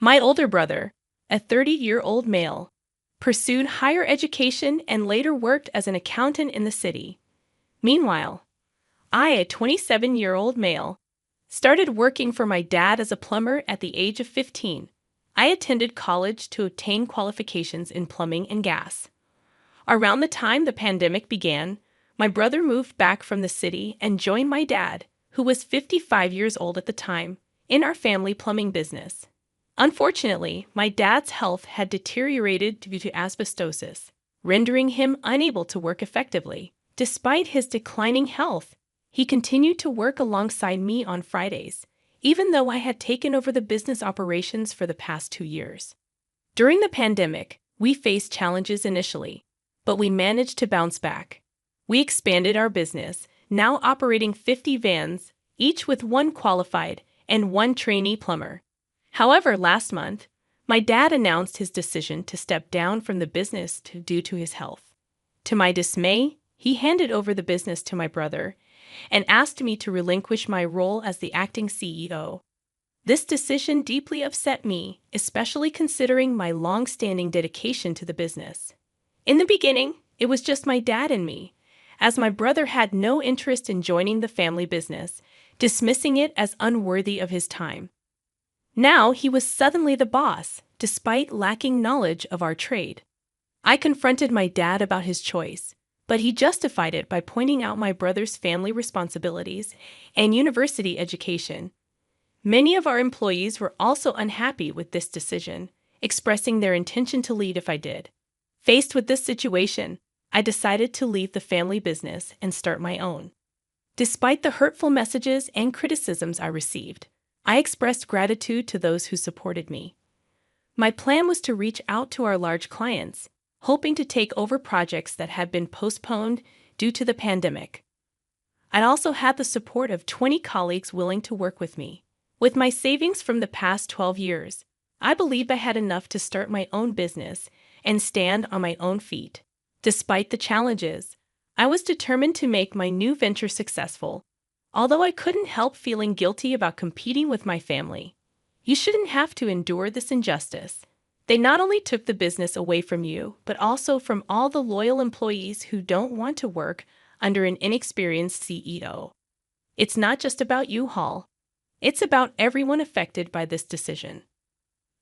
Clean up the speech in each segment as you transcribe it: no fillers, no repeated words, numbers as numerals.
My older brother, a 30-year-old male, pursued higher education and later worked as an accountant in the city. Meanwhile, I, a 27-year-old male, started working for my dad as a plumber at the age of 15. I attended college to obtain qualifications in plumbing and gas. Around the time the pandemic began, my brother moved back from the city and joined my dad, who was 55 years old at the time, in our family plumbing business. Unfortunately, my dad's health had deteriorated due to asbestosis, rendering him unable to work effectively. Despite his declining health, he continued to work alongside me on Fridays, even though I had taken over the business operations for the past 2 years. During the pandemic, we faced challenges initially, but we managed to bounce back. We expanded our business, now operating 50 vans, each with one qualified and one trainee plumber. However, last month, my dad announced his decision to step down from the business due to his health. To my dismay, he handed over the business to my brother and asked me to relinquish my role as the acting CEO. This decision deeply upset me, especially considering my long-standing dedication to the business. In the beginning, it was just my dad and me, as my brother had no interest in joining the family business, dismissing it as unworthy of his time. Now he was suddenly the boss, despite lacking knowledge of our trade. I confronted my dad about his choice, but he justified it by pointing out my brother's family responsibilities and university education. Many of our employees were also unhappy with this decision, expressing their intention to leave if I did. Faced with this situation, I decided to leave the family business and start my own. Despite the hurtful messages and criticisms I received, I expressed gratitude to those who supported me. My plan was to reach out to our large clients, hoping to take over projects that had been postponed due to the pandemic. I also had the support of 20 colleagues willing to work with me. With my savings from the past 12 years, I believed I had enough to start my own business and stand on my own feet. Despite the challenges, I was determined to make my new venture successful, although I couldn't help feeling guilty about competing with my family. You shouldn't have to endure this injustice. They not only took the business away from you, but also from all the loyal employees who don't want to work under an inexperienced CEO. It's not just about you, Hall. It's about everyone affected by this decision.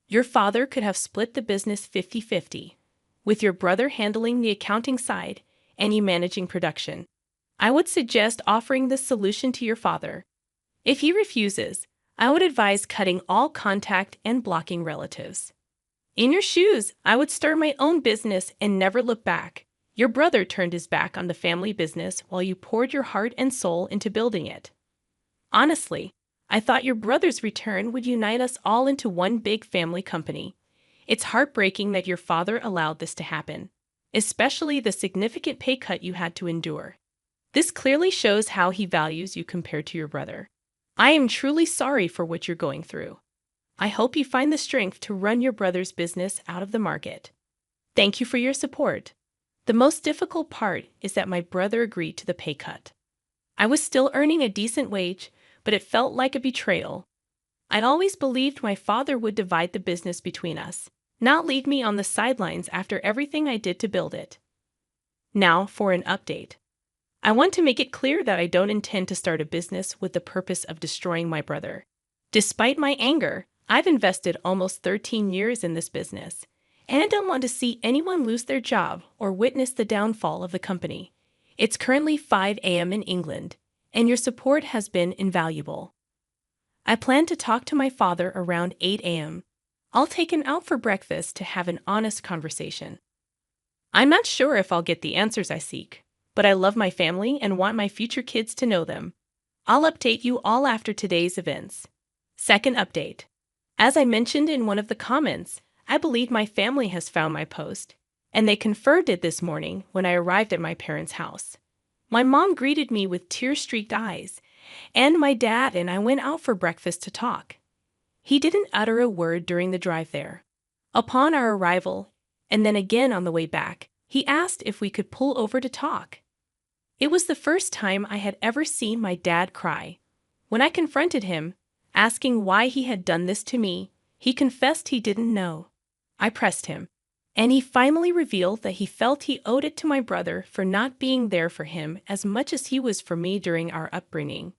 Your father could have split the business 50-50, with your brother handling the accounting side and you managing production. I would suggest offering this solution to your father. If he refuses, I would advise cutting all contact and blocking relatives. In your shoes, I would start my own business and never look back. Your brother turned his back on the family business while you poured your heart and soul into building it. Honestly, I thought your brother's return would unite us all into one big family company. It's heartbreaking that your father allowed this to happen, especially the significant pay cut you had to endure. This clearly shows how he values you compared to your brother. I am truly sorry for what you're going through. I hope you find the strength to run your brother's business out of the market. Thank you for your support. The most difficult part is that my brother agreed to the pay cut. I was still earning a decent wage, but it felt like a betrayal. I'd always believed my father would divide the business between us, not leave me on the sidelines after everything I did to build it. Now for an update. I want to make it clear that I don't intend to start a business with the purpose of destroying my brother. Despite my anger, I've invested almost 13 years in this business, and I don't want to see anyone lose their job or witness the downfall of the company. It's currently 5 a.m. in England, and your support has been invaluable. I plan to talk to my father around 8 a.m. I'll take him out for breakfast to have an honest conversation. I'm not sure if I'll get the answers I seek, but I love my family and want my future kids to know them. I'll update you all after today's events. Second update. As I mentioned in one of the comments, I believe my family has found my post, and they confirmed it this morning when I arrived at my parents' house. My mom greeted me with tear-streaked eyes, and my dad and I went out for breakfast to talk. He didn't utter a word during the drive there. Upon our arrival, and then again on the way back, he asked if we could pull over to talk. It was the first time I had ever seen my dad cry. When I confronted him, asking why he had done this to me, He confessed he didn't know. I pressed him, and he finally revealed that he felt he owed it to my brother for not being there for him as much as he was for me during our upbringing.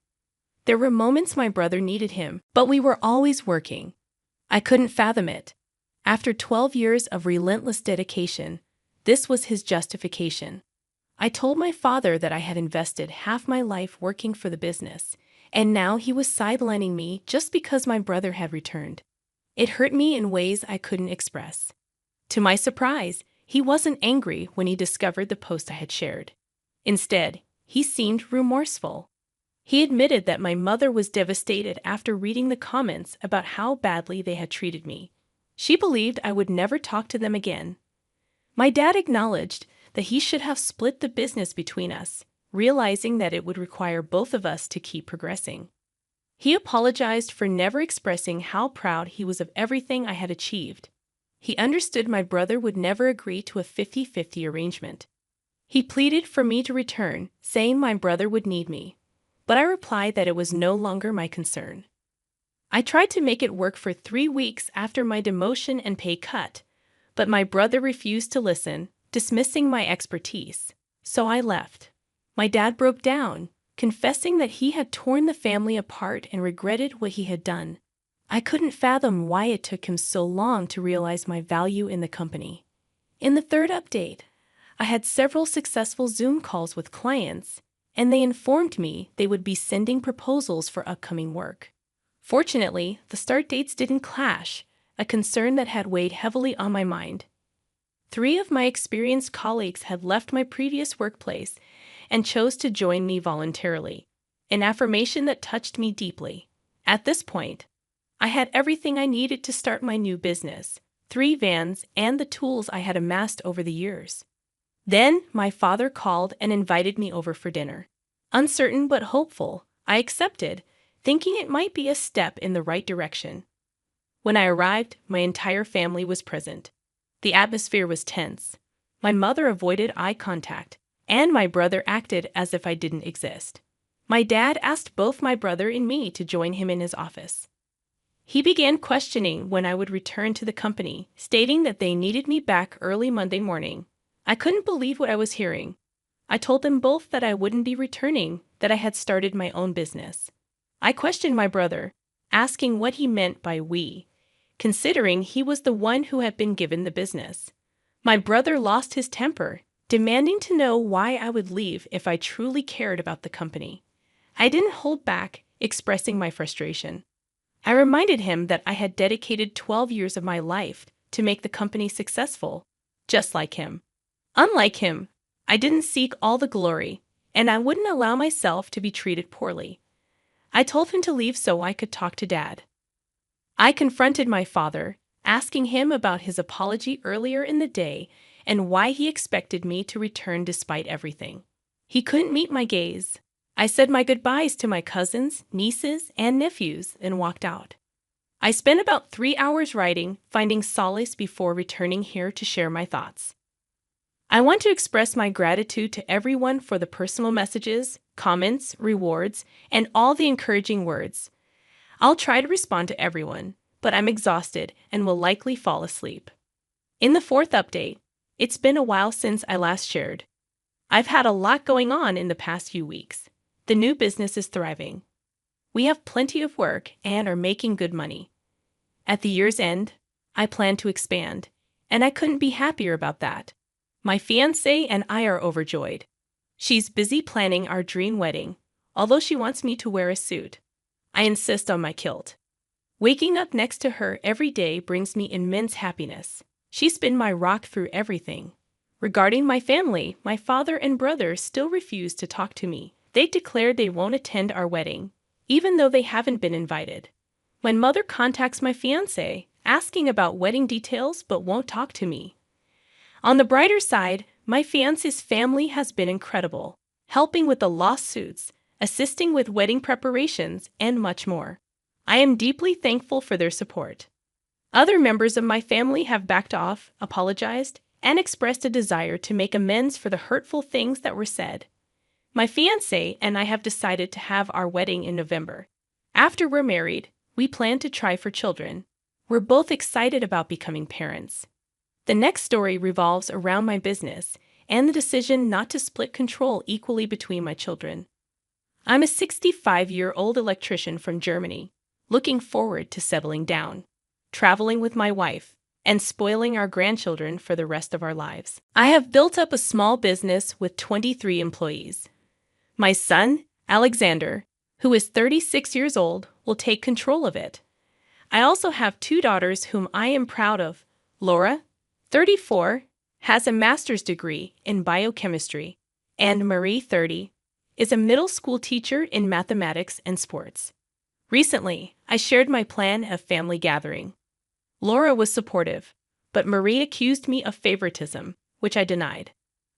There were moments my brother needed him, but we were always working. I couldn't fathom it. After 12 years of relentless dedication, this was his justification. I told my father that I had invested half my life working for the business, and now he was sidelining me just because my brother had returned. It hurt me in ways I couldn't express. To my surprise, he wasn't angry when he discovered the post I had shared. Instead, he seemed remorseful. He admitted that my mother was devastated after reading the comments about how badly they had treated me. She believed I would never talk to them again. My dad acknowledged that he should have split the business between us, realizing that it would require both of us to keep progressing. He apologized for never expressing how proud he was of everything I had achieved. He understood my brother would never agree to a 50-50 arrangement. He pleaded for me to return, saying my brother would need me, but I replied that it was no longer my concern. I tried to make it work for 3 weeks after my demotion and pay cut, but my brother refused to listen, dismissing my expertise, so I left. My dad broke down, confessing that he had torn the family apart and regretted what he had done. I couldn't fathom why it took him so long to realize my value in the company. In the third update, I had several successful Zoom calls with clients, and they informed me they would be sending proposals for upcoming work. Fortunately, the start dates didn't clash, a concern that had weighed heavily on my mind. 3 of my experienced colleagues had left my previous workplace and chose to join me voluntarily, an affirmation that touched me deeply. At this point, I had everything I needed to start my new business, 3 vans, and the tools I had amassed over the years. Then, my father called and invited me over for dinner. Uncertain but hopeful, I accepted, thinking it might be a step in the right direction. When I arrived, my entire family was present. The atmosphere was tense. My mother avoided eye contact, and my brother acted as if I didn't exist. My dad asked both my brother and me to join him in his office. He began questioning when I would return to the company, stating that they needed me back early Monday morning. I couldn't believe what I was hearing. I told them both that I wouldn't be returning, that I had started my own business. I questioned my brother, asking what he meant by we, considering he was the one who had been given the business. My brother lost his temper, demanding to know why I would leave if I truly cared about the company. I didn't hold back, expressing my frustration. I reminded him that I had dedicated 12 years of my life to make the company successful, just like him. Unlike him, I didn't seek all the glory, and I wouldn't allow myself to be treated poorly. I told him to leave so I could talk to Dad. I confronted my father, asking him about his apology earlier in the day and why he expected me to return despite everything. He couldn't meet my gaze. I said my goodbyes to my cousins, nieces, and nephews and walked out. I spent about 3 hours writing, finding solace before returning here to share my thoughts. I want to express my gratitude to everyone for the personal messages, comments, rewards, and all the encouraging words. I'll try to respond to everyone, but I'm exhausted and will likely fall asleep. In the 4th update, it's been a while since I last shared. I've had a lot going on in the past few weeks. The new business is thriving. We have plenty of work and are making good money. At the year's end, I plan to expand, and I couldn't be happier about that. My fiancé and I are overjoyed. She's busy planning our dream wedding, although she wants me to wear a suit. I insist on my kilt. Waking up next to her every day brings me immense happiness. She's been my rock through everything. Regarding my family, my father and brother still refuse to talk to me. They declared they won't attend our wedding, even though they haven't been invited. My mother contacts my fiancé, asking about wedding details but won't talk to me. On the brighter side, my fiancé's family has been incredible, helping with the lawsuits, assisting with wedding preparations, and much more. I am deeply thankful for their support. Other members of my family have backed off, apologized, and expressed a desire to make amends for the hurtful things that were said. My fiancé and I have decided to have our wedding in November. After we're married, we plan to try for children. We're both excited about becoming parents. The next story revolves around my business and the decision not to split control equally between my children. I'm a 65-year-old electrician from Germany, looking forward to settling down, traveling with my wife, and spoiling our grandchildren for the rest of our lives. I have built up a small business with 23 employees. My son, Alexander, who is 36 years old, will take control of it. I also have 2 daughters whom I am proud of. Laura, 34, has a master's degree in biochemistry, and Marie, 30, is a middle school teacher in mathematics and sports. Recently, I shared my plan of family gathering. Laura was supportive, but Marie accused me of favoritism, which I denied.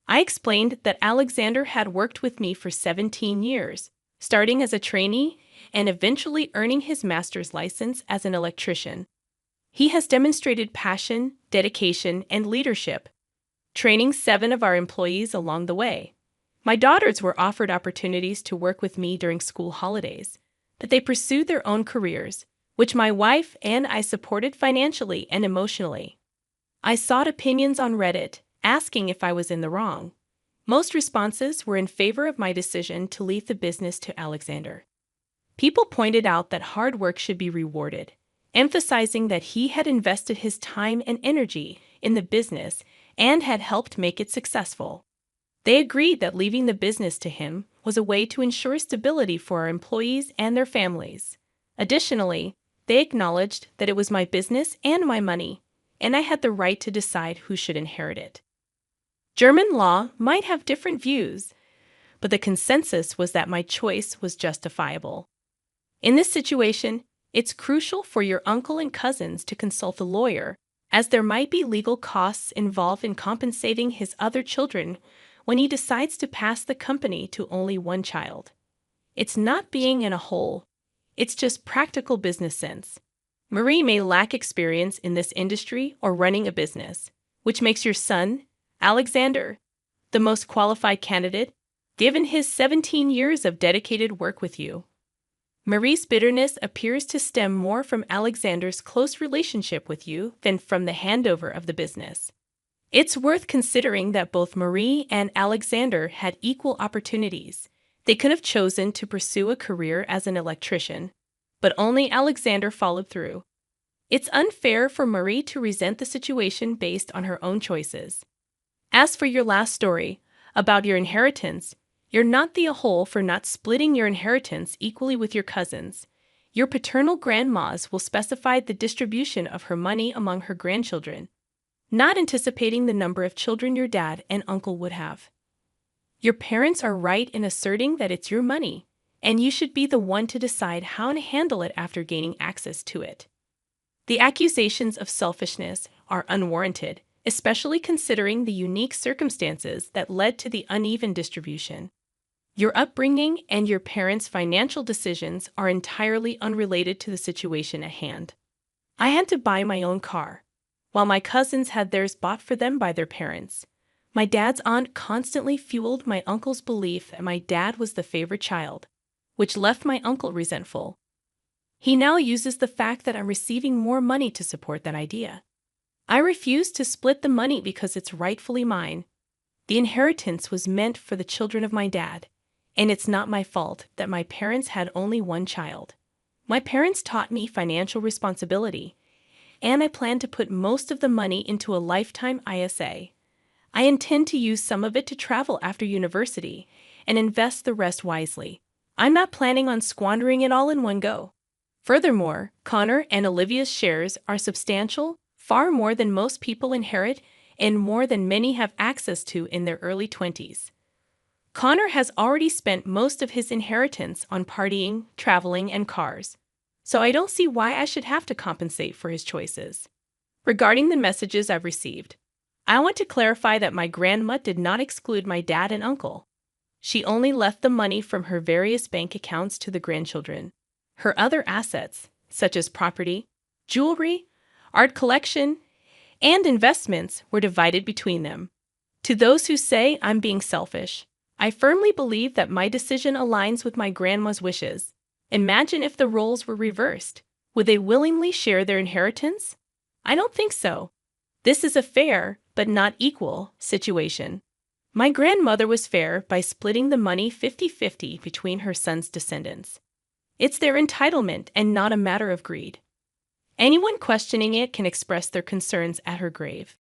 I explained that Alexander had worked with me for 17 years, starting as a trainee and eventually earning his master's license as an electrician. He has demonstrated passion, dedication, and leadership, training 7 of our employees along the way. My daughters were offered opportunities to work with me during school holidays, but they pursued their own careers, which my wife and I supported financially and emotionally. I sought opinions on Reddit, asking if I was in the wrong. Most responses were in favor of my decision to leave the business to Alexander. People pointed out that hard work should be rewarded, emphasizing that he had invested his time and energy in the business and had helped make it successful. They agreed that leaving the business to him was a way to ensure stability for our employees and their families. Additionally, they acknowledged that it was my business and my money, and I had the right to decide who should inherit it. German law might have different views, but the consensus was that my choice was justifiable. In this situation, it's crucial for your uncle and cousins to consult a lawyer, as there might be legal costs involved in compensating his other children when he decides to pass the company to only one child. It's not being in a hole, it's just practical business sense. Marie may lack experience in this industry or running a business, which makes your son, Alexander, the most qualified candidate, given his 17 years of dedicated work with you. Marie's bitterness appears to stem more from Alexander's close relationship with you than from the handover of the business. It's worth considering that both Marie and Alexander had equal opportunities. They could have chosen to pursue a career as an electrician, but only Alexander followed through. It's unfair for Marie to resent the situation based on her own choices. As for your last story, about your inheritance, you're not the whole for not splitting your inheritance equally with your cousins. Your paternal grandmas will specify the distribution of her money among her grandchildren, not anticipating the number of children your dad and uncle would have. Your parents are right in asserting that it's your money, and you should be the one to decide how to handle it after gaining access to it. The accusations of selfishness are unwarranted, especially considering the unique circumstances that led to the uneven distribution. Your upbringing and your parents' financial decisions are entirely unrelated to the situation at hand. I had to buy my own car, while my cousins had theirs bought for them by their parents. My dad's aunt constantly fueled my uncle's belief that my dad was the favorite child, which left my uncle resentful. He now uses the fact that I'm receiving more money to support that idea. I refuse to split the money because it's rightfully mine. The inheritance was meant for the children of my dad, and it's not my fault that my parents had only one child. My parents taught me financial responsibility, and I plan to put most of the money into a lifetime ISA. I intend to use some of it to travel after university and invest the rest wisely. I'm not planning on squandering it all in one go. Furthermore, Connor and Olivia's shares are substantial, far more than most people inherit and more than many have access to in their early 20s. Connor has already spent most of his inheritance on partying, traveling, and cars, so I don't see why I should have to compensate for his choices. Regarding the messages I've received, I want to clarify that my grandma did not exclude my dad and uncle. She only left the money from her various bank accounts to the grandchildren. Her other assets, such as property, jewelry, art collection, and investments, were divided between them. To those who say I'm being selfish, I firmly believe that my decision aligns with my grandma's wishes. Imagine if the roles were reversed. Would they willingly share their inheritance? I don't think so. This is a fair, but not equal, situation. My grandmother was fair by splitting the money 50-50 between her son's descendants. It's their entitlement and not a matter of greed. Anyone questioning it can express their concerns at her grave.